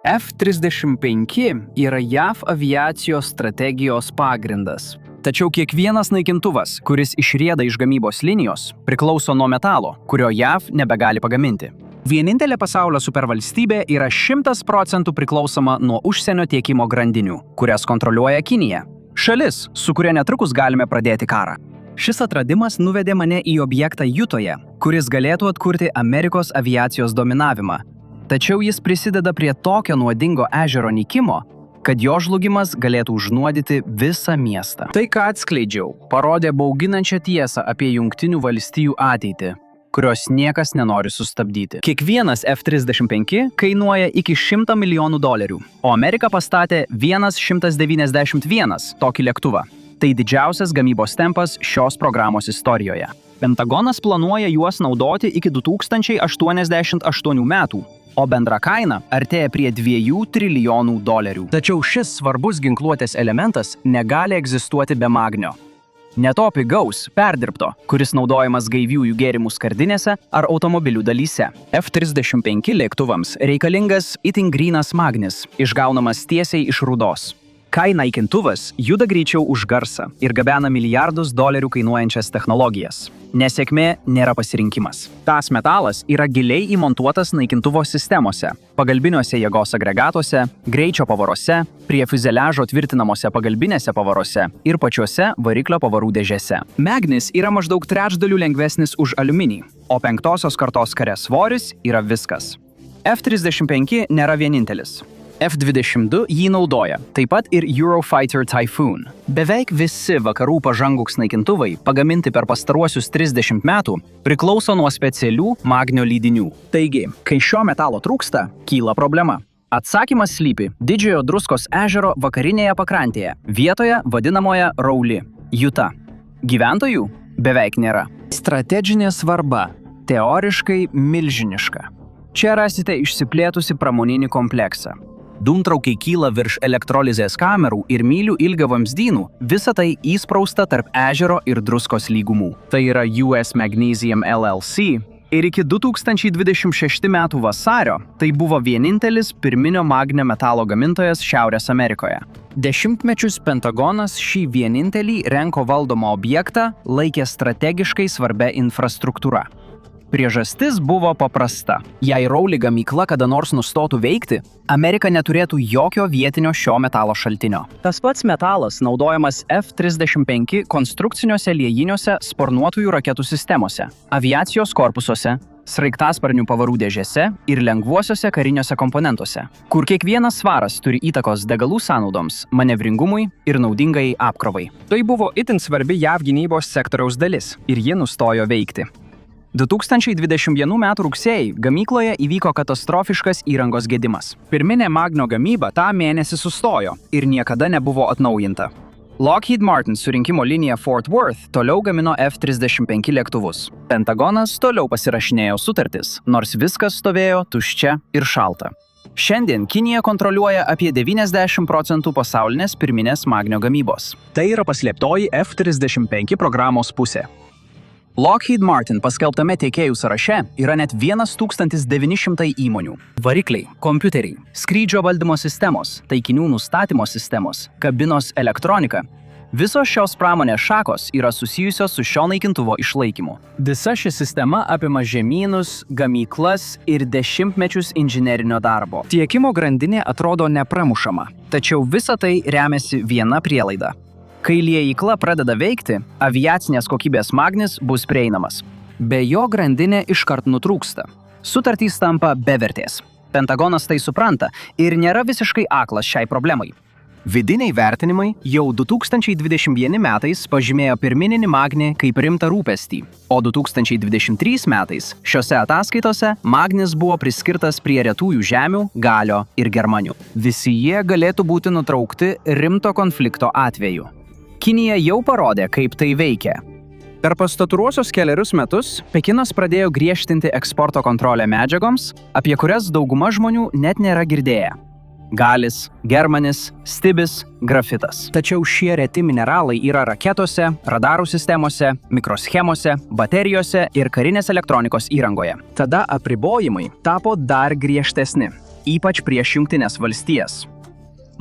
F-35 yra JAV aviacijos strategijos pagrindas. Tačiau kiekvienas naikintuvas, kuris išrieda iš gamybos linijos, priklauso nuo metalo, kurio JAV nebegali pagaminti. Vienintelė pasaulio supervalstybė yra 100% priklausoma nuo užsienio tiekimo grandinių, kurias kontroliuoja Kinija. Šalis, su kuria netrukus galime pradėti karą. Šis atradimas nuvedė mane į objektą Jutoje, kuris galėtų atkurti Amerikos aviacijos dominavimą. Tačiau jis prisideda prie tokio nuodingo ežero nykimo, kad jo žlugimas galėtų užnuodyti visą miestą. Tai, ką atskleidžiau, parodė bauginančią tiesą apie Jungtinių valstijų ateitį, kurios niekas nenori sustabdyti. Kiekvienas F-35 kainuoja iki $100 milijonų, o Amerika pastatė 191 tokį lėktuvą. Tai didžiausias gamybos tempas šios programos istorijoje. Pentagonas planuoja juos naudoti iki 2088 metų, o bendra kaina artėja prie $2 trilijonų. Tačiau šis svarbus ginkluotės elementas negali egzistuoti be magnio. Ne to pigaus, perdirbto, kuris naudojamas gaiviųjų gėrimų skardinėse ar automobilių dalyse. F-35 lėktuvams reikalingas itin grynas magnis, išgaunamas tiesiai iš rūdos. Kai naikintuvas juda greičiau už garsą ir gabena milijardus dolerių kainuojančias technologijas. Nesėkmė nėra pasirinkimas. Tas metalas yra giliai įmontuotas naikintuvo sistemose, pagalbiniuose jėgos agregatuose, greičio pavaruose, prie fiuzeliažo tvirtinamose pagalbinėse pavaruose ir pačiuose variklio pavarų dėžėse. Magnis yra maždaug trečdaliu lengvesnis už aliuminį, o 5-osios kartos kare svoris yra viskas. F-35 nėra vienintelis. F-22 jį naudoja, taip pat ir Eurofighter Typhoon. Beveik visi vakarų pažangūs naikintuvai, pagaminti per pastaruosius 30 metų, priklauso nuo specialių magnio lydinių. Taigi, kai šio metalo trūksta, kyla problema. Atsakymas slypi Didžiojo Druskos ežero vakarinėje pakrantėje, vietoje vadinamoje Rauli, Juta. Gyventojų beveik nėra. Strateginė svarba – teoriškai milžiniška. Čia rasite išsiplėtusi pramoninį kompleksą. Dūmtraukiai kyla virš elektrolizės kamerų ir mylių ilgio vamzdynų, visa tai įsprausta tarp ežero ir druskos lygumų. Tai yra US Magnesium LLC ir iki 2026 metų vasario tai buvo vienintelis pirminio magnio metalo gamintojas Šiaurės Amerikoje. Dešimtmečius Pentagonas šį vienintelį renko valdomą objektą laikė strategiškai svarbia infrastruktūra. Priežastis buvo paprasta. Jei Rauli gamykla kada nors nustotų veikti, Amerika neturėtų jokio vietinio šio metalo šaltinio. Tas pats metalas naudojamas F-35 konstrukciniuose liejiniuose sparnuotųjų raketų sistemose, aviacijos korpusuose, sraigtasparnių pavarų dėžėse ir lengvuosiuose kariniuose komponentuose, kur kiekvienas svaras turi įtakos degalų sąnaudoms, manevringumui ir naudingai apkrovai. Tai buvo itin svarbi JAV gynybos sektoriaus dalis ir ji nustojo veikti. 2021 m. rugsėjį gamykloje įvyko katastrofiškas įrangos gedimas. Pirminė magnio gamyba tą mėnesį sustojo ir niekada nebuvo atnaujinta. Lockheed Martin surinkimo linija Fort Worth toliau gamino F-35 lėktuvus. Pentagonas toliau pasirašinėjo sutartis, nors viskas stovėjo tuščia ir šalta. Šiandien Kinija kontroliuoja apie 90% pasaulinės pirminės magnio gamybos. Tai yra paslėptoji F-35 programos pusė. Lockheed Martin paskelbtame tiekėjų sąraše yra net 1900 įmonių. Varikliai, kompiuteriai, skrydžio valdymo sistemos, taikinių nustatymo sistemos, kabinos elektronika. Visos šios pramonės šakos yra susijusios su šio naikintuvo išlaikymu. Visa ši sistema apima žemynus, gamyklas ir dešimtmečius inžinerinio darbo. Tiekimo grandinė atrodo nepramušama, tačiau visa tai remiasi viena prielaida. Kai liejykla pradeda veikti, aviacinės kokybės magnis bus prieinamas. Be jo grandinė iškart nutrūksta. Sutartys tampa bevertės. Pentagonas tai supranta ir nėra visiškai aklas šiai problemai. Vidiniai vertinimai jau 2021 metais pažymėjo pirmininį magnį kaip rimtą rūpestį, o 2023 metais šiose ataskaitose magnis buvo priskirtas prie retųjų žemių, galio ir germanių. Visi jie galėtų būti nutraukti rimto konflikto atveju. Kinija jau parodė, kaip tai veikia. Per pastaruosius kelerius metus Pekinas pradėjo griežtinti eksporto kontrolę medžiagoms, apie kurias dauguma žmonių net nėra girdėję. Galis, germanis, stibis, grafitas. Tačiau šie reti mineralai yra raketose, radarų sistemose, mikroschemose, baterijose ir karinės elektronikos įrangoje. Tada apribojimai tapo dar griežtesni. ypač prieš Jungtines valstijas.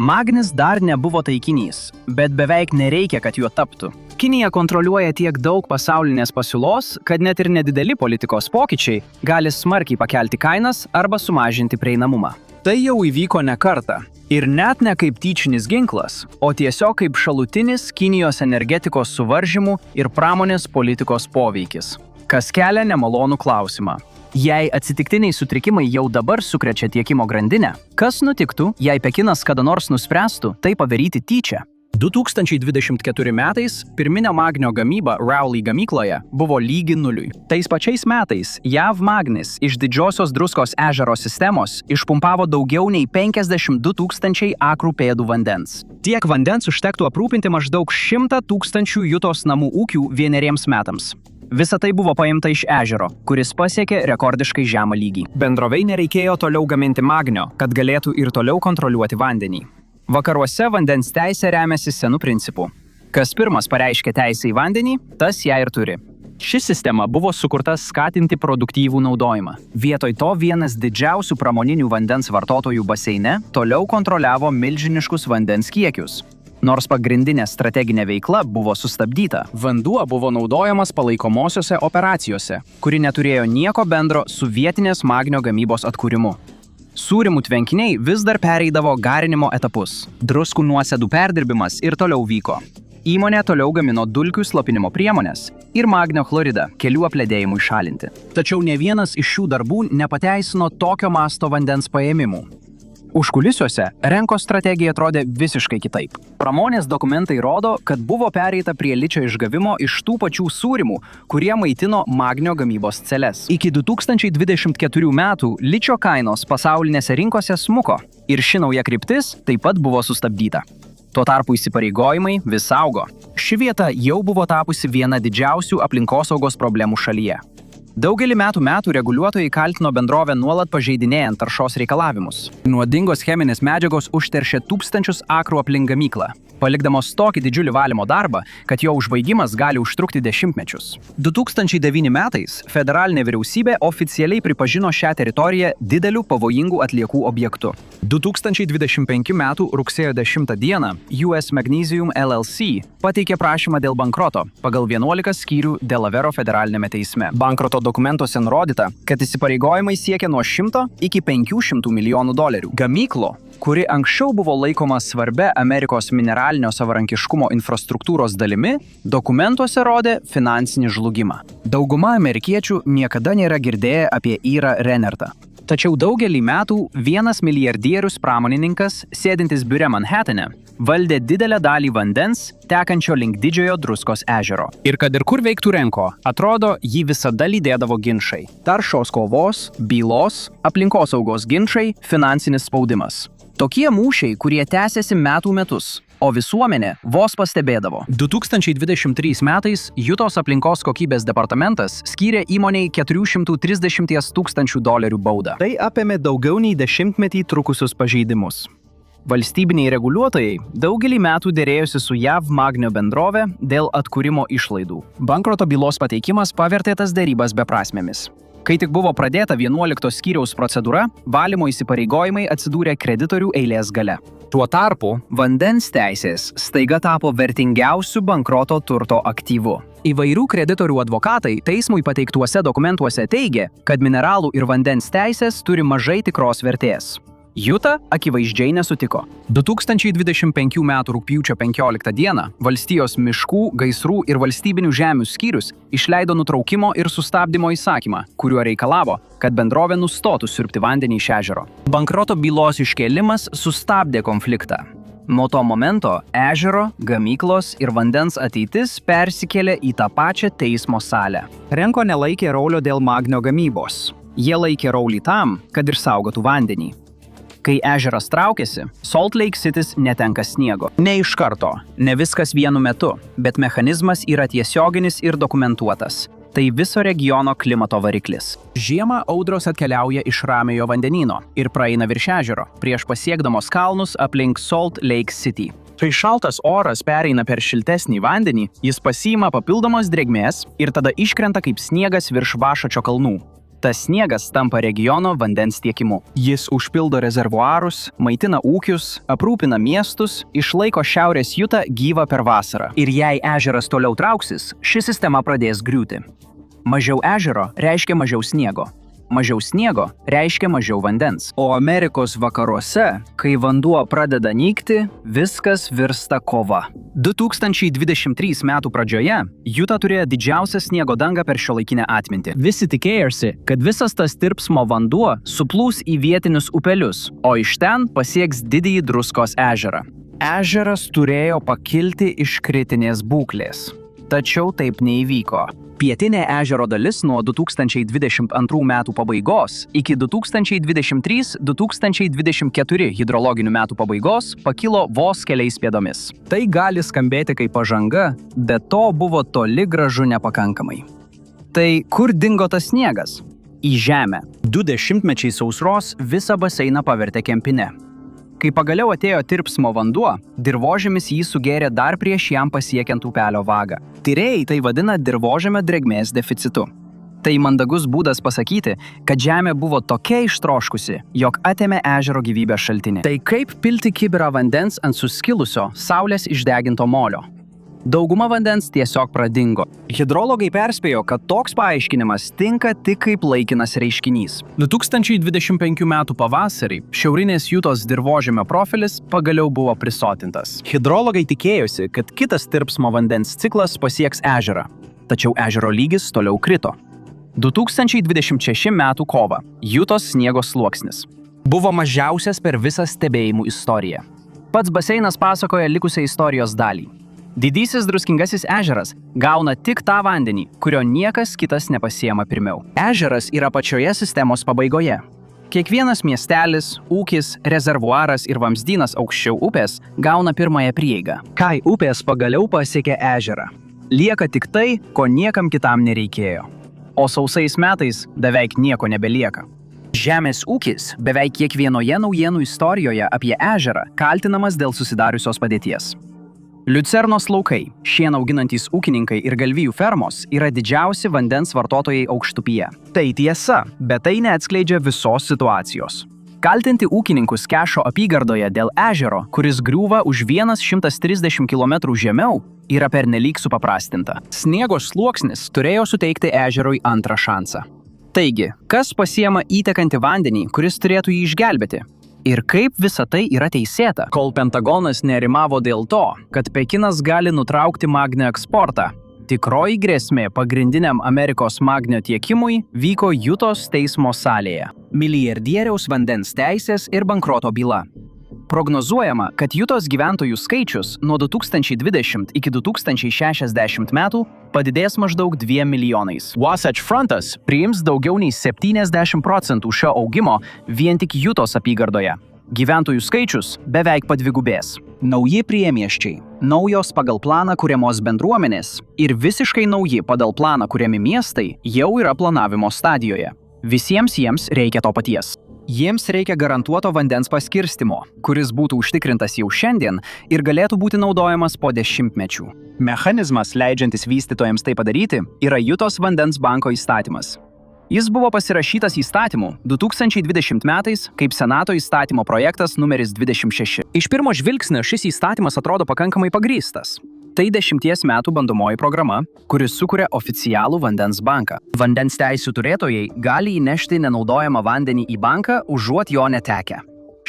Magnis dar nebuvo taikinys, bet beveik nereikia, kad juo taptų. Kinija kontroliuoja tiek daug pasaulinės pasiūlos, kad net ir nedideli politikos pokyčiai gali smarkiai pakelti kainas arba sumažinti prieinamumą. Tai jau įvyko ne kartą. Ir net ne kaip tyčinis ginklas, o tiesiog kaip šalutinis Kinijos energetikos suvaržymų ir pramonės politikos poveikis. Kas kelia nemalonų klausimą. Jei atsitiktiniai sutrikimai jau dabar sukrečia tiekimo grandinę, kas nutiktų, jei Pekinas kada nors nuspręstų tai padaryti tyčia? 2024 metais pirminio magnio gamyba Rowley gamykloje buvo lygi nuliui. Tais pačiais metais JAV Magnis iš Didžiosios Druskos ežero sistemos išpumpavo daugiau nei 52 000 akrų pėdų vandens. Tiek vandens užtektų aprūpinti maždaug 100 000 Jutos namų ūkių vieneriems metams. Visa tai buvo paimta iš ežero, kuris pasiekė rekordiškai žemą lygį. Bendrovei nereikėjo toliau gaminti magnio, kad galėtų ir toliau kontroliuoti vandenį. Vakaruose vandens teisė remiasi senu principu. Kas pirmas pareiškia teisę į vandenį, tas ją ir turi. Ši sistema buvo sukurta skatinti produktyvų naudojimą. Vietoj to vienas didžiausių pramoninių vandens vartotojų baseine toliau kontroliavo milžiniškus vandens kiekius. Nors pagrindinė strateginė veikla buvo sustabdyta, vanduo buvo naudojamas palaikomosiose operacijose, kuri neturėjo nieko bendro su vietinės magnio gamybos atkūrimu. Sūrymų tvenkiniai vis dar pereidavo garinimo etapus. Druskų nuosėdų perdirbimas ir toliau vyko. Įmonė toliau gamino dulkių slopinimo priemonės ir magnio chloridą kelių apledėjimui šalinti. Tačiau ne vienas iš šių darbų nepateisino tokio masto vandens paėmimų. Užkulisiuose Renko strategija atrodė visiškai kitaip. Pramonės dokumentai rodo, kad buvo pereita prie ličio išgavimo iš tų pačių sūrymų, kurie maitino magnio gamybos celes. Iki 2024 metų ličio kainos pasaulinėse rinkose smuko ir ši nauja kryptis taip pat buvo sustabdyta. Tuo tarpu įsipareigojimai vis augo. Ši vieta jau buvo tapusi viena didžiausių aplinkosaugos problemų šalyje. Daugelį metų reguliuotojai kaltino bendrovę nuolat pažeidinėjant taršos reikalavimus. Nuodingos cheminės medžiagos užteršė tūkstančius akrų aplink gamyklą, palikdamos tokį didžiulį valymo darbą, kad jo užbaigimas gali užtrukti dešimtmečius. 2009 metais federalinė vyriausybė oficialiai pripažino šią teritoriją dideliu pavojingų atliekų objektu. 2025 m. rugsėjo 10 d. US Magnesium LLC pateikė prašymą dėl bankroto pagal 11 skyrių Delavero federalinėme teisme. Bankroto dokumentuose nurodyta, kad įsipareigojimai siekia nuo 100 iki 500 milijonų dolerių. Gamyklo, kuri anksčiau buvo laikoma svarbia Amerikos mineralinio savarankiškumo infrastruktūros dalimi, dokumentuose rodė finansinį žlugimą. Dauguma amerikiečių niekada nėra girdėję apie Ira Renertą. Tačiau daugelį metų vienas milijardierius pramonininkas, sėdintis biure Manhatane, valdė didelę dalį vandens, tekančio link Didžiojo Druskos ežero. Ir kad ir kur veiktų Renko, atrodo, jį visada lydėdavo ginčai. Taršos kovos, bylos, aplinkosaugos ginčai, finansinis spaudimas. Tokie mūšiai, kurie tęsiasi metų metus, o visuomenė vos pastebėdavo. 2023 metais Jutos aplinkos kokybės departamentas skyrė įmonei $430 000 baudą. Tai apėmė daugiau nei 10-metį trukusius pažeidimus. Valstybiniai reguliuotojai daugelį metų derėjosi su JAV Magnio bendrove dėl atkūrimo išlaidų. Bankroto bylos pateikimas pavertė tas derybas beprasmėmis. Kai tik buvo pradėta 11 skyriaus procedūra, valymo įsipareigojimai atsidūrė kreditorių eilės gale. Tuo tarpu vandens teisės staiga tapo vertingiausiu bankroto turto aktyvu. Įvairių kreditorių advokatai teismui pateiktuose dokumentuose teigė, kad mineralų ir vandens teisės turi mažai tikros vertės. Juta akivaizdžiai nesutiko. 2025 m. rugpjūčio 15 d. valstijos miškų, gaisrų ir valstybinių žemių skyrius išleido nutraukimo ir sustabdymo įsakymą, kuriuo reikalavo, kad bendrovė nustotų siurbti vandenį iš ežero. Bankroto bylos iškėlimas sustabdė konfliktą. Nuo to momento ežero, gamyklos ir vandens ateitis persikėlė į tą pačią teismo salę. Renko nelaikė Rowlio dėl magnio gamybos. Jie laikė Rowley tam, kad išsaugotų vandenį. Kai ežeras traukiasi, Salt Lake City's netenka sniego. Ne iš karto, ne viskas vienu metu, bet mechanizmas yra tiesioginis ir dokumentuotas. Tai viso regiono klimato variklis. Žiemą audros atkeliauja iš Ramiojo vandenyno ir praeina virš ežero, prieš pasiekdamos kalnus aplink Salt Lake City. Kai šaltas oras pereina per šiltesnį vandenį, jis pasiima papildomos drėgmės ir tada iškrenta kaip sniegas virš Vašačio kalnų. Tas sniegas tampa regiono vandens tiekimu. Jis užpildo rezervuarus, maitina ūkius, aprūpina miestus, išlaiko Šiaurės Jutą gyvą per vasarą. Ir jei ežeras toliau trauksis, ši sistema pradės griūti. Mažiau ežero reiškia mažiau sniego. Mažiau sniego reiškia mažiau vandens. O Amerikos vakaruose, kai vanduo pradeda nykti, viskas virsta kova. 2023 metų pradžioje Juta turėjo didžiausią sniego dangą per šiuolaikinę atmintį. Visi tikėjosi, kad visas tas tirpsmo vanduo suplūs į vietinius upelius, o iš ten pasieks didįjį Druskos ežerą. Ežeras turėjo pakilti iš kritinės būklės. Tačiau taip neįvyko. Pietinė ežero dalis nuo 2022 metų pabaigos iki 2023-2024 hidrologinių metų pabaigos pakilo vos keliais pėdomis. Tai gali skambėti kaip pažanga, bet to buvo toli gražu nepakankamai. Tai kur dingo tas sniegas? Į žemę. 20 mečiai sausros visą baseiną pavertė kempine. Kai pagaliau atėjo tirpsmo vanduo, dirvožemis jį sugėrė dar prieš jam pasiekiant upelio vagą. Tyrėjai tai vadina dirvožemio drėgmės deficitu. Tai mandagus būdas pasakyti, kad žemė buvo tokia ištroškusi, jog atėmė ežero gyvybės šaltinį. Tai kaip pilti kibirą vandens ant suskilusio, saulės išdeginto molio. Dauguma vandens tiesiog pradingo. Hidrologai perspėjo, kad toks paaiškinimas tinka tik kaip laikinas reiškinys. 2025 metų pavasarį šiaurinės Jutos dirvožemio profilis pagaliau buvo prisotintas. Hidrologai tikėjosi, kad kitas tirpsmo vandens ciklas pasieks ežerą, tačiau ežero lygis toliau krito. 2026 metų kovą Jutos sniego sluoksnis buvo mažiausias per visą stebėjimų istoriją. Pats baseinas pasakoja likusią istorijos dalį. Didysis Druskingasis ežeras gauna tik tą vandenį, kurio niekas kitas nepasiema pirmiau. Ežeras yra pačioje sistemos pabaigoje. Kiekvienas miestelis, ūkis, rezervuaras ir vamzdynas aukščiau upės gauna pirmąją prieigą. Kai upės pagaliau pasiekė ežerą, lieka tik tai, ko niekam kitam nereikėjo. O sausais metais beveik nieko nebelieka. Žemės ūkis beveik kiekvienoje naujienų istorijoje apie ežerą kaltinamas dėl susidariusios padėties. Liucernos laukai, šieno auginantys ūkininkai ir galvijų fermos yra didžiausi vandens vartotojai aukštupyje. Tai tiesa, bet tai neatskleidžia visos situacijos. Kaltinti ūkininkus Kešo apygardoje dėl ežero, kuris griūva už 130 km žemiau, yra pernelyg supaprastinta. Sniego sluoksnis turėjo suteikti ežerui antrą šansą. Taigi, kas pasiema įtekantį vandenį, kuris turėtų jį išgelbėti? Ir kaip visa tai yra teisėta? Kol Pentagonas nerimavo dėl to, kad Pekinas gali nutraukti magnio eksportą, tikroji grėsmė pagrindiniam Amerikos magnio tiekimui vyko Jutos teismo salėje. Milijardieriaus vandens teisės ir bankroto byla. Prognozuojama, kad Jutos gyventojų skaičius nuo 2020 iki 2060 metų padidės maždaug 2 milijonais. Wasatch Frontas priims daugiau nei 70% šio augimo vien tik Jutos apygardoje. Gyventojų skaičius beveik padvigubės. Nauji priemiesčiai, naujos pagal planą kuriamos bendruomenės ir visiškai nauji pagal planą kuriami miestai jau yra planavimo stadijoje. Visiems jiems reikia to paties. Jiems reikia garantuoto vandens paskirstimo, kuris būtų užtikrintas jau šiandien ir galėtų būti naudojamas po dešimtmečių. Mechanizmas, leidžiantis vystytojams tai padaryti, yra Jutos vandens banko įstatymas. Jis buvo pasirašytas įstatymu 2020 metais kaip Senato įstatymo projektas numeris 26. Iš pirmo žvilgsnio šis įstatymas atrodo pakankamai pagrįstas. Tai 10 metų bandomoji programa, kuris sukuria oficialų vandens banką. Vandens teisių turėtojai gali įnešti nenaudojamą vandenį į banką, užuot jo netekę.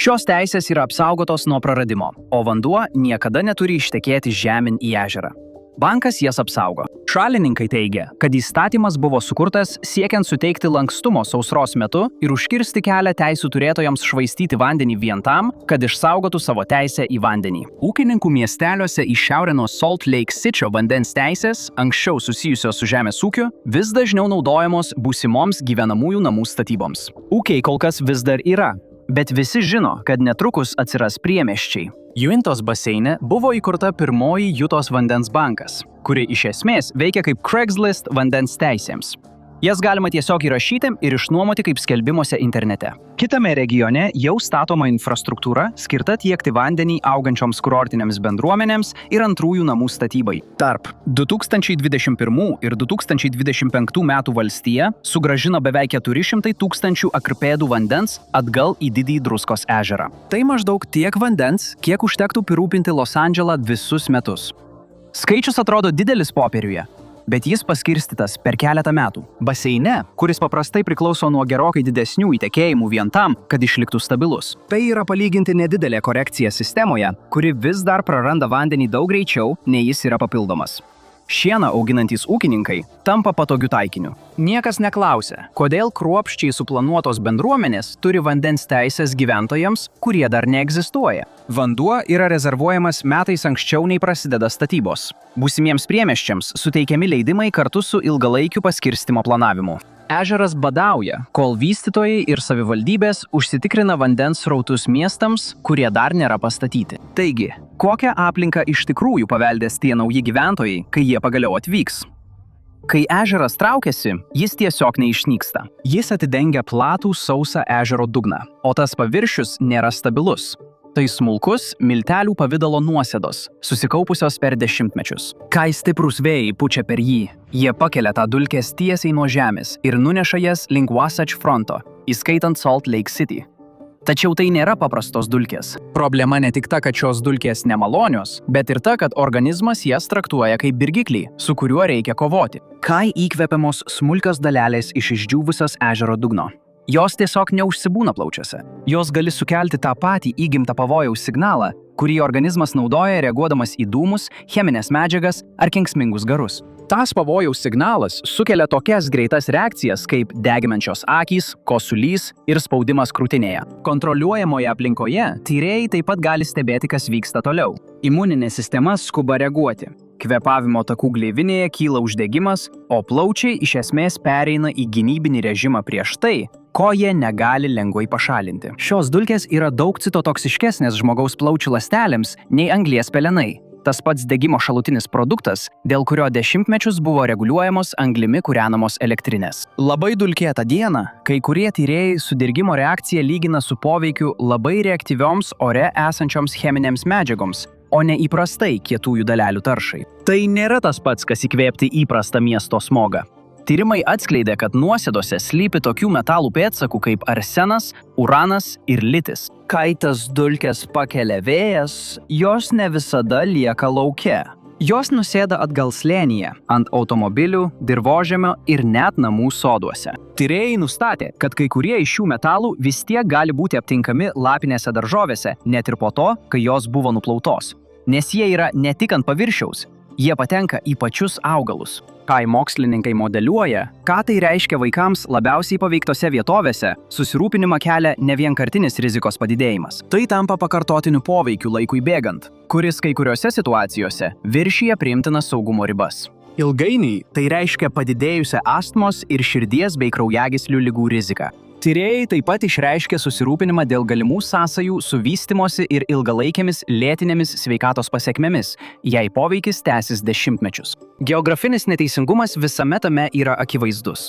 Šios teisės yra apsaugotos nuo praradimo, o vanduo niekada neturi ištekėti žemyn į ežerą. Bankas jas apsaugo. Šalininkai teigia, kad įstatymas buvo sukurtas siekiant suteikti lankstumo sausros metu ir užkirsti kelią teisų turėtojams švaistyti vandenį vien tam, kad išsaugotų savo teisę į vandenį. Ūkininkų miesteliuose į šiaurę nuo Salt Lake City vandens teisės, anksčiau susijusios su žemės ūkiu, vis dažniau naudojamos būsimoms gyvenamųjų namų statyboms. Ūkiai kol kas vis dar yra, bet visi žino, kad netrukus atsiras priemiesčiai. Uintos baseine buvo įkurta pirmoji Jutos vandens bankas, kuri iš esmės veikia kaip Craigslist vandens teisėms. Jas galima tiesiog įrašyti ir išnuomoti kaip skelbimuose internete. Kitame regione jau statoma infrastruktūra, skirta tiekti vandenį augančioms kurortinėms bendruomenėms ir antrųjų namų statybai. Tarp 2021 ir 2025 metų valstija sugrąžino beveik 400 000 akropėdų vandens atgal į Didįjį Druskos ežerą. Tai maždaug tiek vandens, kiek užtektų pirūpinti Los Andželą visus metus. Skaičius atrodo didelis popieriuje, bet jis paskirstytas per keletą metų. Baseine, kuris paprastai priklauso nuo gerokai didesnių įtekėjimų vien tam, kad išliktų stabilus. Tai yra palyginti nedidelė korekcija sistemoje, kuri vis dar praranda vandenį daug greičiau, nei jis yra papildomas. Šieną auginantys ūkininkai tampa patogiu taikiniu. Niekas neklausia, kodėl kruopščiai suplanuotos bendruomenės turi vandens teisės gyventojams, kurie dar neegzistuoja. Vanduo yra rezervuojamas metais anksčiau nei prasideda statybos. Būsimiems priemiesčiams suteikiami leidimai kartu su ilgalaikiu paskirstymo planavimu. Ežeras badauja, kol vystytojai ir savivaldybės užsitikrina vandens srautus miestams, kurie dar nėra pastatyti. Taigi, kokią aplinką iš tikrųjų paveldės tie nauji gyventojai, kai jie pagaliau atvyks? Kai ežeras traukiasi, jis tiesiog neišnyksta. Jis atidengia platų sausą ežero dugną, o tas paviršius nėra stabilus. Tai smulkus, miltelių pavidalo nuosėdos, susikaupusios per dešimtmečius. Kai stiprūs vėjai pučia per jį, jie pakelia tą dulkės tiesiai nuo žemės ir nuneša jas link Wasatch fronto, įskaitant Salt Lake City. Tačiau tai nėra paprastos dulkės. Problema ne tik ta, kad šios dulkės nemalonios, bet ir ta, kad organizmas jas traktuoja kaip dirgiklį, su kuriuo reikia kovoti. Kai įkvepiamos smulkios dalelės iš išdžiūvusios ežero dugno. Jos tiesiog neužsibūna plaučiuose. Jos gali sukelti tą patį įgimtą pavojaus signalą, kurį organizmas naudoja reaguodamas į dūmus, cheminės medžiagas ar kenksmingus garus. Tas pavojaus signalas sukelia tokias greitas reakcijas kaip deginančios akys, kosulys ir spaudimas krūtinėje. Kontroliuojamoje aplinkoje tyrėjai taip pat gali stebėti, kas vyksta toliau. Imuninė sistema skuba reaguoti. Kvėpavimo takų gleivinėje kyla uždegimas, o plaučiai iš esmės pereina į gynybinį režimą prieš tai, ko jie negali lengvai pašalinti. Šios dulkės yra daug citotoksiškesnės žmogaus plaučių ląstelėms nei anglies pelenai. Tas pats degimo šalutinis produktas, dėl kurio dešimtmečius buvo reguliuojamos anglimi kūrenamos elektrinės. Labai dulkėtą dieną, kai kurie tyrėjai sudirgimo reakciją lygina su poveikiu labai reaktyvioms ore esančioms cheminėms medžiagoms, o ne įprastai kietųjų dalelių taršai. Tai nėra tas pats, kas įkvėpti įprastą miesto smogą. Tyrimai atskleidė, kad nuosėdose slypi tokių metalų pėdsakų kaip arsenas, uranas ir litis. Kai tas dulkes pakelia vėjas, jos ne visada lieka lauke. Jos nusėda atgal slėnyje, ant automobilių, dirvožemio ir net namų soduose. Tyrėjai nustatė, kad kai kurie iš šių metalų vis tiek gali būti aptinkami lapinėse daržovėse, net ir po to, kai jos buvo nuplautos. Nes jie yra ne tik ant paviršiaus, jie patenka į pačius augalus. Kai mokslininkai modeliuoja, ką tai reiškia vaikams labiausiai paveiktose vietovėse, susirūpinimą kelia ne vienkartinis rizikos padidėjimas. Tai tampa pakartotiniu poveikiu laikui bėgant, kuris kai kuriuose situacijose viršija priimtinas saugumo ribas. Ilgainiui tai reiškia padidėjusią astmos ir širdies bei kraujagyslių ligų riziką. Tyrėjai taip pat išreiškė susirūpinimą dėl galimų sąsajų su vystymosi ir ilgalaikėmis lėtinėmis sveikatos pasekmėmis, jei poveikis tęsis dešimtmečius. Geografinis neteisingumas visame tame yra akivaizdus.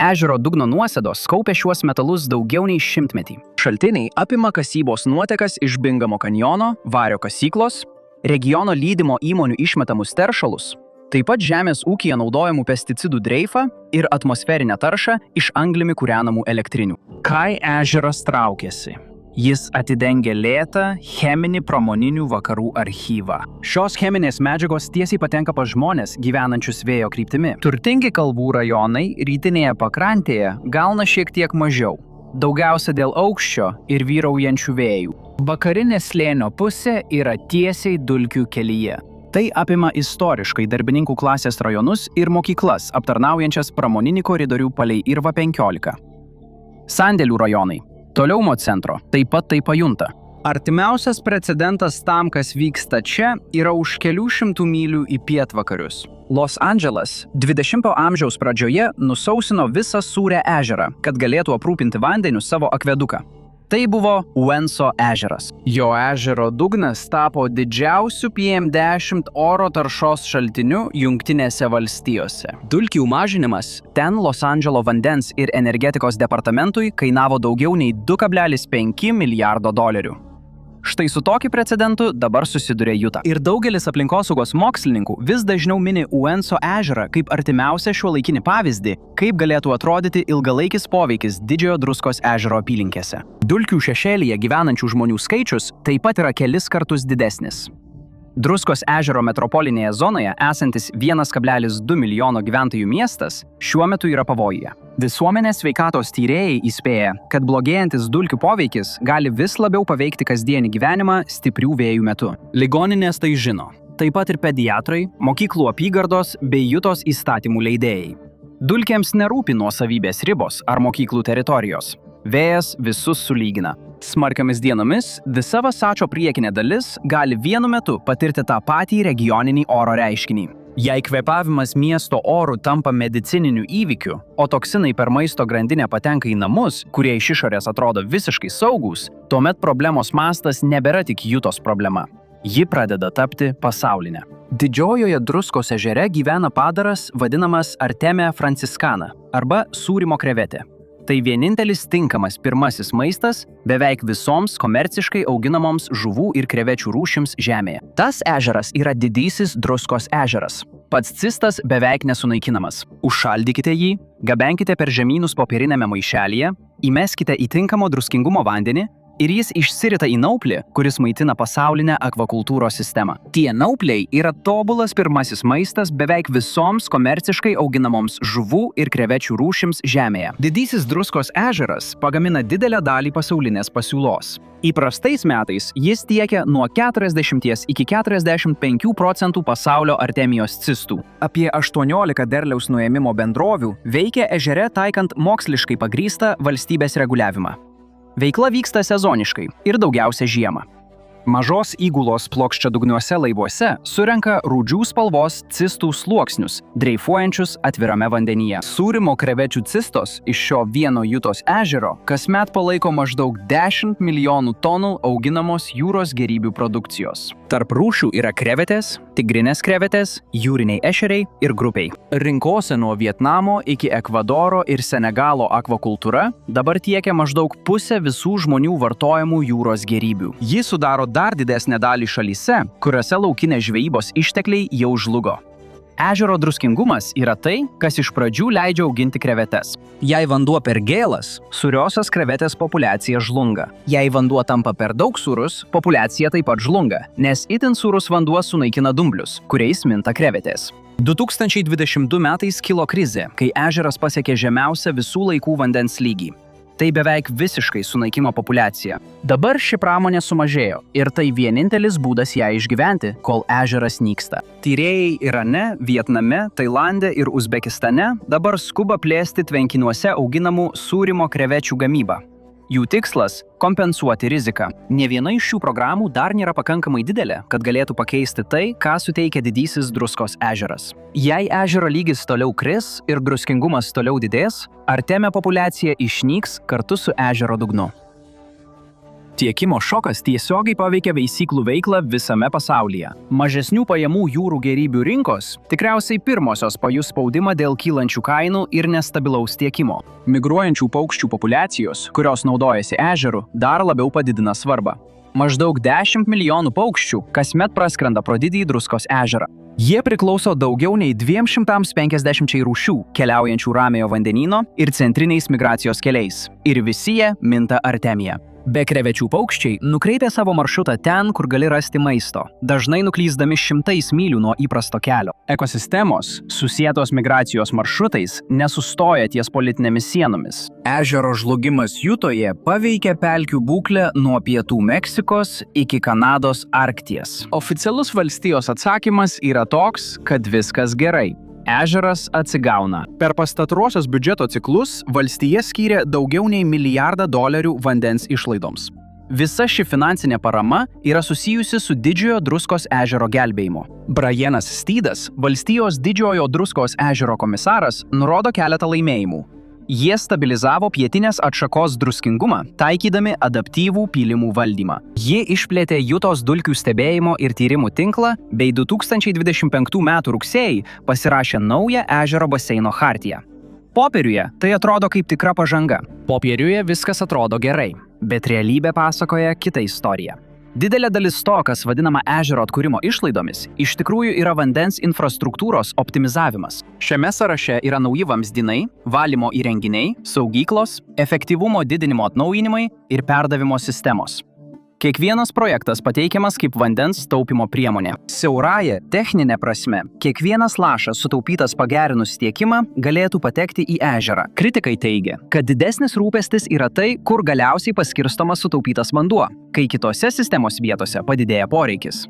Ežero dugno nuosėdos kaupia šiuos metalus daugiau nei 100-metį. Šaltiniai apima kasybos nuotekas iš Bingamo kanjono, vario kasyklos, regiono lydimo įmonių išmetamus teršalus, taip pat žemės ūkyje naudojamų pesticidų dreifą ir atmosferinę taršą iš anglimi kūrenamų elektrinių. Kai ežeras traukiasi, jis atidengia lėtą cheminį pramoninių vakarų archyvą. Šios cheminės medžiagos tiesiai patenka pas žmones gyvenančius vėjo kryptimi. Turtingi kalvų rajonai rytinėje pakrantėje gauna šiek tiek mažiau, daugiausia dėl aukščio ir vyraujančių vėjų. Vakarinė slėnio pusė yra tiesiai dulkių kelyje. Tai apima istoriškai darbininkų klasės rajonus ir mokyklas, aptarnaujančias pramoninį koridorių palei Irva 15. Sandėlių rajonai, toliau nuo centro, taip pat tai pajunta. Artimiausias precedentas tam, kas vyksta čia, yra už kelių šimtų mylių į pietvakarius. Los Andželas 20 amžiaus pradžioje nusausino visą Sūrę ežerą, kad galėtų aprūpinti vandeniu savo akveduką. Tai buvo Uenso ežeras. Jo ežero dugnas tapo didžiausiu PM10 oro taršos šaltiniu Jungtinėse valstijose. Dulkių mažinimas ten Los Andželo vandens ir energetikos departamentui kainavo daugiau nei $2,5 milijardo. Štai su tokiu precedentu dabar susiduria Utah. Ir daugelis aplinkosaugos mokslininkų vis dažniau mini Uenso ežerą kaip artimiausią šiuolaikinį pavyzdį, kaip galėtų atrodyti ilgalaikis poveikis Didžiojo Druskos ežero apylinkėse. Dulkių šešėlyje gyvenančių žmonių skaičius taip pat yra kelis kartus didesnis. Druskos ežero metropolinėje zonoje esantis 1,2 milijono gyventojų miestas šiuo metu yra pavojuje. Visuomenės sveikatos tyrėjai įspėja, kad blogėjantis dulkių poveikis gali vis labiau paveikti kasdienį gyvenimą stiprių vėjų metu. Ligoninės tai žino. Taip pat ir pediatrai, mokyklų apygardos bei Jutos įstatymų leidėjai. Dulkėms nerūpi nuosavybės ribos ar mokyklų teritorijos. Vėjas visus sulygina. Smarkiomis dienomis visa Vasačio priekinė dalis gali vienu metu patirti tą patį regioninį oro reiškinį. Jei kvėpavimas miesto orų tampa medicininiu įvykiu, o toksinai per maisto grandinę patenka į namus, kurie iš išorės atrodo visiškai saugūs, tuomet problemos mastas nebėra tik Jutos problema. Ji pradeda tapti pasaulinė. Didžiojoje Druskos ežere gyvena padaras vadinamas Artemia franciscana arba sūrimo krevetė. Tai vienintelis tinkamas pirmasis maistas beveik visoms komerciškai auginamoms žuvų ir krevečių rūšims žemėje. Tas ežeras yra didysis Druskos ežeras. Pats cistas beveik nesunaikinamas. Užšaldykite jį, gabenkite per žemynus popierinėme maišelyje, įmeskite į tinkamo druskingumo vandenį ir jis išsirita į nauplį, kuris maitina pasaulinę akvakultūros sistemą. Tie naupliai yra tobulas pirmasis maistas beveik visoms komerciškai auginamoms žuvų ir krevečių rūšims žemėje. Didysis Druskos ežeras pagamina didelę dalį pasaulinės pasiūlos. Įprastais metais jis tiekia nuo 40 iki 45% pasaulio artemijos cistų. Apie 18 derliaus nuėmimo bendrovių veikia ežere taikant moksliškai pagrįstą valstybės reguliavimą. Veikla vyksta sezoniškai ir daugiausia žiemą. Mažos įgulos plokščiadugniuose laivuose surenka rūdžių spalvos cistų sluoksnius, dreifuojančius atvirame vandenyje. Sūrimo krevečių cistos iš šio vieno Jutos ežero kasmet palaiko maždaug 10 milijonų tonų auginamos jūros gėrybių produkcijos. Tarp rūšių yra krevetės, tigrinės krevetės, jūriniai ešeriai ir grupiai. Rinkose nuo Vietnamo iki Ekvadoro ir Senegalo akvakultūra dabar tiekia maždaug pusę visų žmonių vartojamų jūros gėrybių. Ji sudaro dar didesnę dalį šalyse, kuriuose laukinės žvejybos ištekliai jau žlugo. Ežero druskingumas yra tai, kas iš pradžių leidžia auginti krevetes. Jei vanduo per gėlas, sūriosios krevetės populiacija žlunga. Jei vanduo tampa per daug sūrus, populiacija taip pat žlunga, nes itin sūrus vanduo sunaikina dumblius, kuriais minta krevetės. 2022 metais kilo krizė, kai ežeras pasiekė žemiausią visų laikų vandens lygį. Tai beveik visiškai sunaikino populiaciją. Dabar ši pramonė sumažėjo ir tai vienintelis būdas ją išgyventi, kol ežeras nyksta. Tyrėjai Irane, Vietname, Tailande ir Uzbekistane dabar skuba plėsti tvenkiniuose auginamų sūrimo krevečių gamybą. Jų tikslas – kompensuoti riziką. Nė viena iš šių programų dar nėra pakankamai didelė, kad galėtų pakeisti tai, ką suteikia didysis Druskos ežeras. Jei ežero lygis toliau kris ir druskingumas toliau didės, Artemia populiacija išnyks kartu su ežero dugnu. Tiekimo šokas tiesiogiai paveikia veisyklų veiklą visame pasaulyje. Mažesnių pajamų jūrų gėrybių rinkos tikriausiai pirmosios pajus spaudimą dėl kylančių kainų ir nestabilaus tiekimo. Migruojančių paukščių populiacijos, kurios naudojasi ežeru, dar labiau padidina svarbą. Maždaug 10 milijonų paukščių kasmet praskrenda pro didįjį Druskos ežerą. Jie priklauso daugiau nei 250 rūšių, keliaujančių Ramiojo vandenyno ir centriniais migracijos keliais. Ir visi jie minta Artemija. Be krevečių paukščiai nukreipia savo maršrutą ten, kur gali rasti maisto, dažnai nuklysdami 100 mylių nuo įprasto kelio. Ekosistemos, susietos migracijos maršrutais, nesustoja ties politinėmis sienomis. Ežero žlugimas Jutoje paveikia pelkių būklę nuo pietų Meksikos iki Kanados Arkties. Oficialus valstijos atsakymas yra toks, kad viskas gerai. Ežeras atsigauna. Per pastaruosius biudžeto ciklus valstija skyrė daugiau nei $1 milijardą vandens išlaidoms. Visa ši finansinė parama yra susijusi su Didžiojo Druskos ežero gelbėjimu. Brianas Steedas, valstijos Didžiojo Druskos ežero komisaras, nurodo keletą laimėjimų. Jie stabilizavo pietinės atšakos druskingumą, taikydami adaptyvų pylimų valdymą. Jie išplėtė Jutos dulkių stebėjimo ir tyrimų tinklą, bei 2025 m. rugsėjį pasirašė naują ežero baseino chartiją. Popieriuje tai atrodo kaip tikra pažanga. Popieriuje viskas atrodo gerai, bet realybė pasakoja kitą istoriją. Didelė dalis to, kas vadinama ežero atkūrimo išlaidomis, iš tikrųjų yra vandens infrastruktūros optimizavimas. Šiame sąraše yra nauji vamzdynai, valymo įrenginiai, saugyklos, efektyvumo didinimo atnaujinimai ir perdavimo sistemos. Kiekvienas projektas pateikiamas kaip vandens taupimo priemonė. Siaurąja techninė prasme, kiekvienas lašas sutaupytas pagerinus tiekimą galėtų patekti į ežerą. Kritikai teigia, kad didesnis rūpestis yra tai, kur galiausiai paskirstomas sutaupytas vanduo, kai kitose sistemos vietose padidėja poreikis.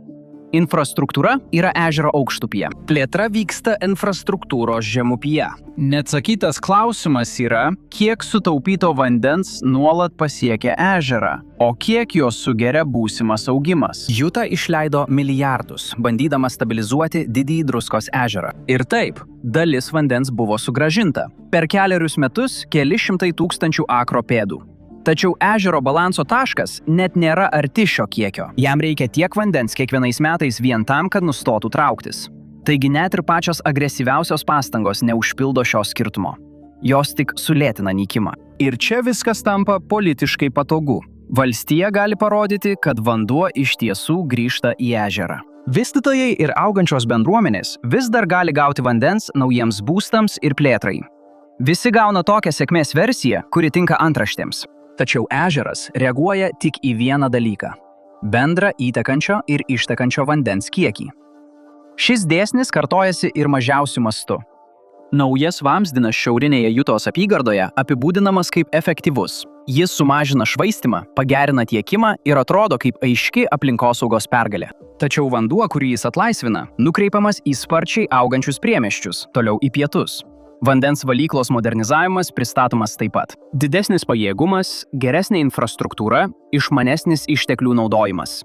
Infrastruktūra yra ežero aukštupyje. Plėtra vyksta infrastruktūros žemupyje. Neatsakytas klausimas yra, kiek sutaupyto vandens nuolat pasiekia ežerą, o kiek jos sugeria būsimas augimas. Juta išleido milijardus, bandydama stabilizuoti didįjį Druskos ežerą. Ir taip, dalis vandens buvo sugrąžinta. Per kelerius metus keli šimtai tūkstančių akro pėdų. Tačiau ežero balanso taškas net nėra arti šio kiekio. Jam reikia tiek vandens kiekvienais metais vien tam, kad nustotų trauktis. Taigi net ir pačios agresyviausios pastangos neužpildo šio skirtumo. Jos tik sulėtina nykimą. Ir čia viskas tampa politiškai patogu. Valstija gali parodyti, kad vanduo iš tiesų grįžta į ežerą. Vystytojai ir augančios bendruomenės vis dar gali gauti vandens naujiems būstams ir plėtrai. Visi gauna tokią sėkmės versiją, kuri tinka antraštėms. Tačiau ežeras reaguoja tik į vieną dalyką – bendrą įtekančio ir ištekančio vandens kiekį. Šis dėsnis kartojasi ir mažiausiu mastu. Naujas vamzdynas šiaurinėje Jutos apygardoje apibūdinamas kaip efektyvus. Jis sumažina švaistymą, pagerina tiekimą ir atrodo kaip aiški aplinkosaugos pergalė. Tačiau vanduo, kurį jis atlaisvina, nukreipiamas į sparčiai augančius priemiesčius, toliau į pietus. Vandens valyklos modernizavimas pristatomas taip pat. Didesnis pajėgumas, geresnė infrastruktūra, išmanesnis išteklių naudojimas.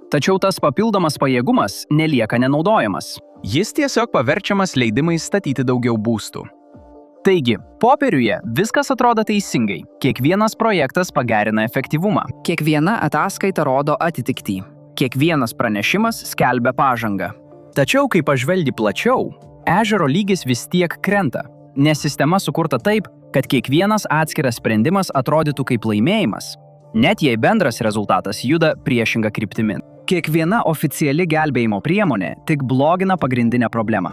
Tačiau tas papildomas pajėgumas nelieka nenaudojamas. Jis tiesiog paverčiamas leidimais statyti daugiau būstų. Taigi, popieriuje viskas atrodo teisingai. Kiekvienas projektas pagerina efektyvumą. Kiekviena ataskaita rodo atitiktį. Kiekvienas pranešimas skelbia pažangą. Tačiau, kai pažvelgi plačiau, ežero lygis vis tiek krenta. Nes sistema sukurta taip, kad kiekvienas atskiras sprendimas atrodytų kaip laimėjimas, net jei bendras rezultatas juda priešinga kryptimi. Kiekviena oficiali gelbėjimo priemonė tik blogina pagrindinę problemą.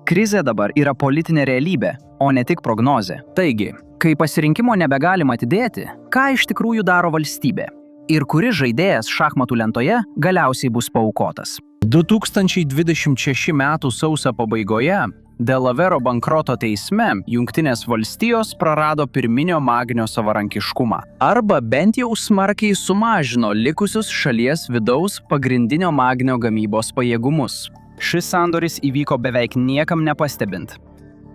Krizė dabar yra politinė realybė, o ne tik prognozė. Taigi, kai pasirinkimo nebegalima atidėti, ką iš tikrųjų daro valstybė? Ir kuris žaidėjas šachmatų lentoje galiausiai bus paaukotas? 2026 m. sausio pabaigoje Delavero bankroto teisme Jungtinės valstijos prarado pirminio magnio savarankiškumą arba bent jau smarkiai sumažino likusius šalies vidaus pagrindinio magnio gamybos pajėgumus. Šis sandoris įvyko beveik niekam nepastebint.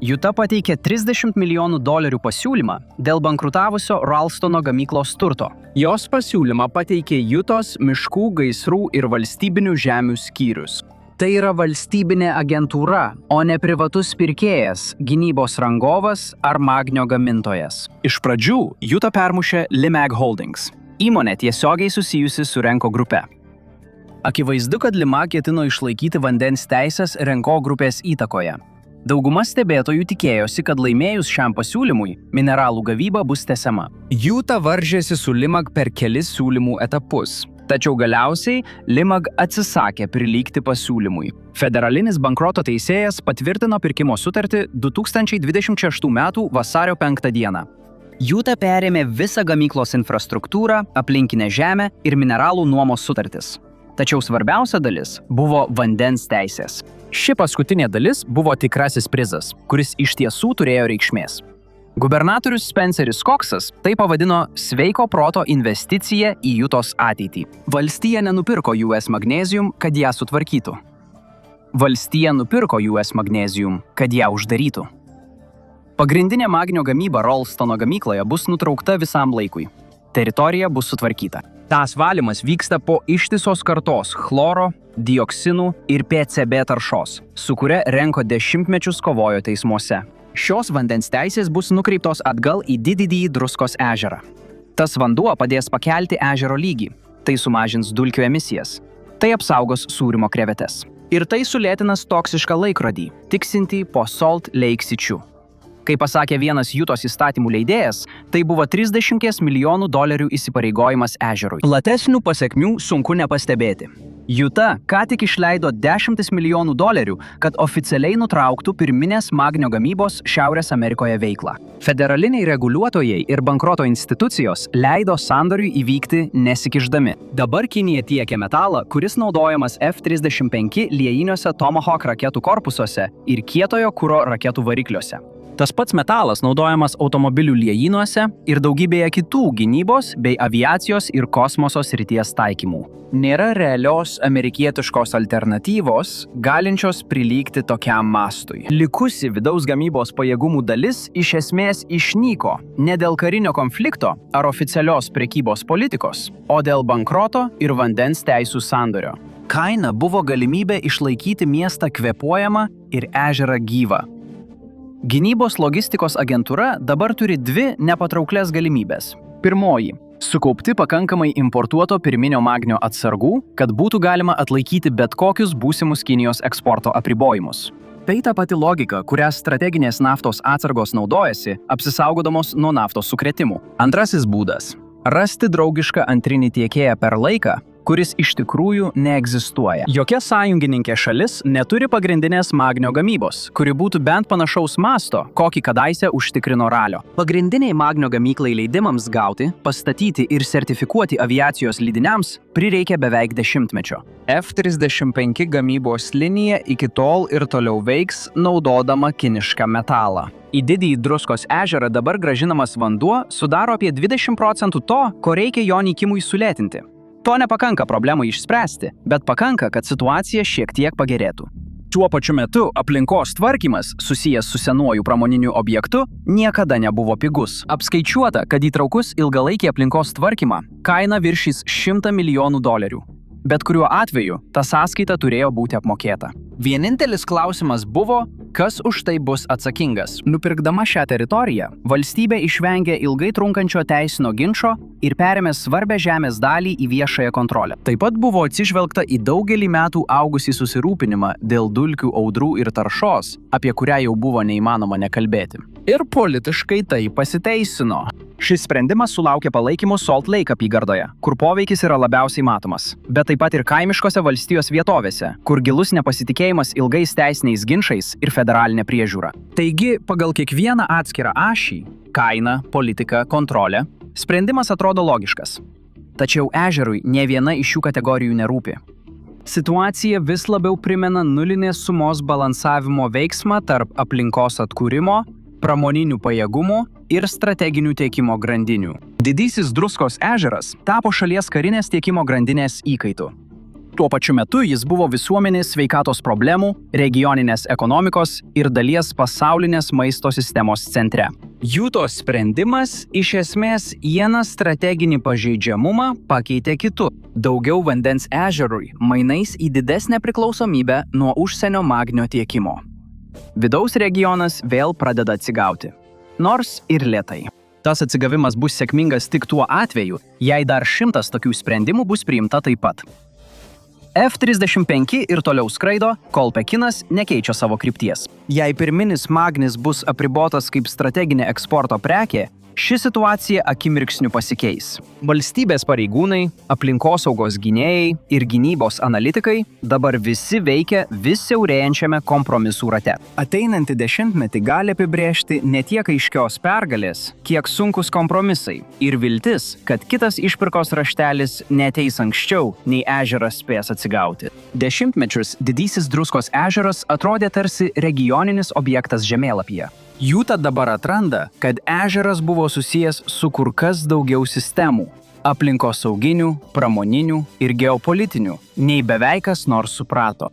Juta pateikė $30 milijonų pasiūlymą dėl bankrutavusio Ralstono gamyklos turto. Jos pasiūlymą pateikė Jutos miškų, gaisrų ir valstybinių žemių skyrius. Tai yra valstybinė agentūra, o ne privatus pirkėjas, gynybos rangovas ar magnio gamintojas. Iš pradžių Juta permušė Limag Holdings, įmonė tiesiogiai susijusi su Renko grupe. Akivaizdu, kad Limag ketino išlaikyti vandens teisės Renko grupės įtakoje. Dauguma stebėtojų tikėjosi, kad laimėjus šiam pasiūlymui, mineralų gavyba bus tęsiama. Juta varžėsi su Limag per kelis siūlymų etapus. Tačiau galiausiai Limag atsisakė prilygti pasiūlymui. Federalinis bankroto teisėjas patvirtino pirkimo sutartį 2026 m. vasario 5 d. Juta perėmė visą gamyklos infrastruktūrą, aplinkinę žemę ir mineralų nuomos sutartis. Tačiau svarbiausia dalis buvo vandens teisės. Ši paskutinė dalis buvo tikrasis prizas, kuris iš tiesų turėjo reikšmės. Gubernatorius Spenceris Coxas tai pavadino sveiko proto investicija į Jutos ateitį. Valstija nenupirko US Magnesium, kad ją sutvarkytų. Valstija nupirko US Magnesium, kad ją uždarytų. Pagrindinė magnio gamyba Ralstono gamykloje bus nutraukta visam laikui. Teritorija bus sutvarkyta. Tas valymas vyksta po ištisos kartos chloro, dioksinų ir PCB taršos, su kuria Renko dešimtmečius kovojo teismuose. Šios vandens teisės bus nukreiptos atgal į didįjį Druskos ežerą. Tas vanduo padės pakelti ežero lygį, tai sumažins dulkių emisijas, tai apsaugos sūrimo krevetes. Ir tai sulėtinas toksišką laikrodį, tiksintį po Salt Lake City. Kaip pasakė vienas Jutos įstatymų leidėjas, tai buvo $30 milijonų įsipareigojimas ežerui. Platesnių pasekmių sunku nepastebėti. Juta ką tik išleido $10 milijonų, kad oficialiai nutrauktų pirminės magnio gamybos Šiaurės Amerikoje veiklą. Federaliniai reguliuotojai ir bankroto institucijos leido sandoriui įvykti nesikišdami. Dabar Kinija tiekia metalą, kuris naudojamas F-35 liejiniuose Tomahawk raketų korpusuose ir kietojo kuro raketų varikliuose. Tas pats metalas naudojamas automobilių liejinuose ir daugybėje kitų gynybos bei aviacijos ir kosmoso srities taikymų. Nėra realios amerikietiškos alternatyvos, galinčios prilygti tokiam mastui. Likusi vidaus gamybos pajėgumų dalis iš esmės išnyko ne dėl karinio konflikto ar oficialios prekybos politikos, o dėl bankroto ir vandens teisų sandorio. Kaina buvo galimybė išlaikyti miestą kvėpuojamą ir ežerą gyvą. Gynybos logistikos agentūra dabar turi dvi nepatrauklias galimybės. Pirmoji – sukaupti pakankamai importuoto pirminio magnio atsargų, kad būtų galima atlaikyti bet kokius būsimus Kinijos eksporto apribojimus. Tai ta pati logika, kurią strateginės naftos atsargos naudojasi, apsisaugodamos nuo naftos sukrėtimų. Antrasis būdas – rasti draugišką antrinį tiekėją per laiką, kuris iš tikrųjų neegzistuoja. Jokia sąjungininkė šalis neturi pagrindinės magnio gamybos, kuri būtų bent panašaus masto, kokį kadaise užtikrino Ralio. Pagrindiniai magnio gamyklai leidimams gauti, pastatyti ir sertifikuoti aviacijos lydiniams prireikia beveik 10-mečio. F-35 gamybos linija iki tol ir toliau veiks, naudodama kinišką metalą. Į didįjį Druskos ežerą dabar grąžinamas vanduo sudaro apie 20% to, ko reikia jo nykimui sulėtinti. To nepakanka problemai išspręsti, bet pakanka, kad situacija šiek tiek pagerėtų. Tuo pačiu metu aplinkos tvarkymas, susijęs su senuoju pramoniniu objektu, niekada nebuvo pigus. Apskaičiuota, kad įtraukus ilgalaikį aplinkos tvarkymą kaina viršys $100 milijonų. Bet kuriuo atveju ta sąskaita turėjo būti apmokėta. Vienintelis klausimas buvo, kas už tai bus atsakingas. Nupirkdama šią teritoriją, valstybė išvengė ilgai trunkančio teisinio ginčo ir perėmė svarbę žemės dalį į viešąją kontrolę. Taip pat buvo atsižvelgta į daugelį metų augusį susirūpinimą dėl dulkių audrų ir taršos, apie kurią jau buvo neįmanoma nekalbėti. Ir politiškai tai pasiteisino. Šis sprendimas sulaukė palaikymo Salt Lake apygardoje, kur poveikis yra labiausiai matomas, bet taip pat ir kaimiškose valstijos vietovėse, kur gilus nepasitikėjimas ilgais teisiniais ginčais ir federalinė priežiūra. Taigi, pagal kiekvieną atskirą ašį – kaina, politika, kontrolė – sprendimas atrodo logiškas. Tačiau ežerui nė viena iš šių kategorijų nerūpi. Situacija vis labiau primena nulinės sumos balansavimo veiksmą tarp aplinkos atkūrimo, pramoninių pajėgumų ir strateginių tiekimo grandinių. Didysis Druskos ežeras tapo šalies karinės tiekimo grandinės įkaitu. Tuo pačiu metu jis buvo visuomenės sveikatos problemų, regioninės ekonomikos ir dalies pasaulinės maisto sistemos centre. Jutos sprendimas iš esmės vieną strateginį pažeidžiamumą pakeitė kitu. Daugiau vandens ežerui mainais į didesnę priklausomybę nuo užsienio magnio tiekimo. Vidaus regionas vėl pradeda atsigauti. Nors ir lėtai. Tas atsigavimas bus sėkmingas tik tuo atveju, jei dar 100 tokių sprendimų bus priimta taip pat. F-35 ir toliau skraido, kol Pekinas nekeičia savo krypties. Jei pirminis magnis bus apribotas kaip strateginė eksporto prekė, ši situacija akimirksniu pasikeis. Valstybės pareigūnai, aplinkosaugos gynėjai ir gynybos analitikai dabar visi veikia vis siaurėjančiame kompromisų rate. Ateinantį dešimtmetį gali apibrėžti ne tiek aiškios pergalės, kiek sunkus kompromisai ir viltis, kad kitas išpirkos raštelis neateis anksčiau, nei ežeras spės atsigauti. Dešimtmečius didysis Druskos ežeras atrodė tarsi regioninis objektas žemėlapyje. Juta dabar atranda, kad ežeras buvo susijęs su kur kas daugiau sistemų – aplinkosauginių, pramoninių ir geopolitinių, nei beveik kas nors suprato.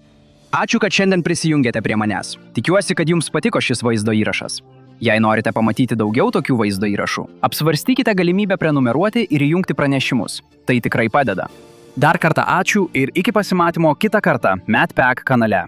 Ačiū, kad šiandien prisijungėte prie manęs. Tikiuosi, kad jums patiko šis vaizdo įrašas. Jei norite pamatyti daugiau tokių vaizdo įrašų, apsvarstykite galimybę prenumeruoti ir įjungti pranešimus. Tai tikrai padeda. Dar kartą ačiū ir iki pasimatymo kitą kartą MadPack kanale.